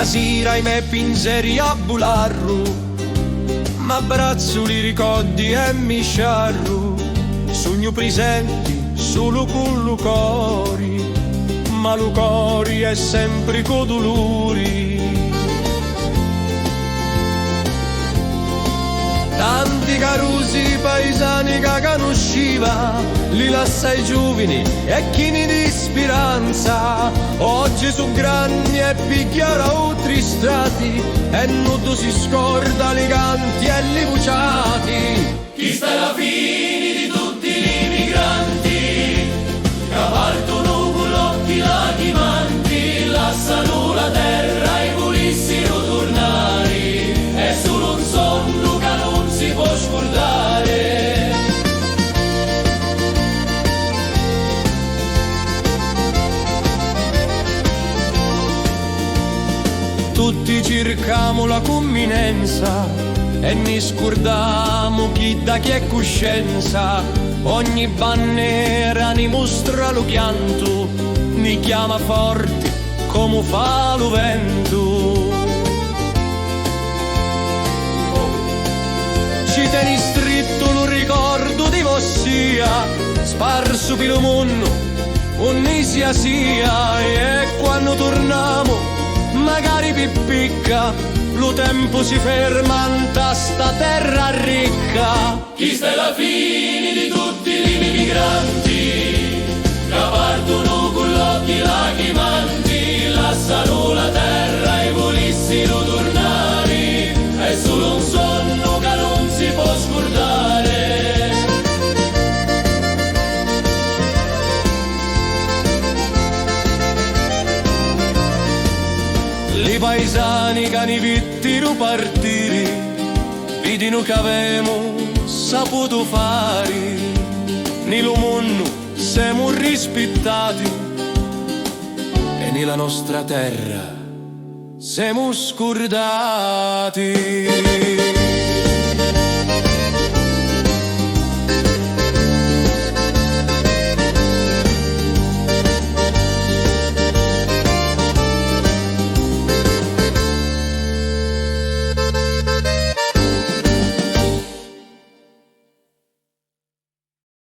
La sera i miei pinzeri a bularru, ma brazzoli ricordi e mi sciarru. Sogno presenti solo con lucori, ma lucori è sempre con dolori. Tanti carusi paesani che conosciva, li lasciai giovani e chini di speranza. Oggi su grandi e picchiara altri strati, e nudo si scorda li canti e li vuciati. Chi sta alla fine di tutti gli migranti, che partono con l'occhi lacrimanti, lasciano la terra e volessero tornare. È solo un sonno che non si può scordare. Tutti cercamo la conminenza e ne scordiamo chi da chi è coscienza. Ogni bandiera ne mostra lo pianto, ne chiama forte come fa lo vento. Ci tieni stretto lo ricordo di Vossia, sparso per il mondo, ogni sia, e quando torniamo, magari più picca, lo tempo si ferma in sta terra ricca. Chi sta alla fine di tutti gli migranti, che partono con l'occhi lacrimanti, lasciano la terra e volessero tornare. È solo un sonno che non si può scordare. I paesani che ne vittero partire, vidino che avemo saputo fare, nello mondo siamo rispettati e nella nostra terra siamo scordati.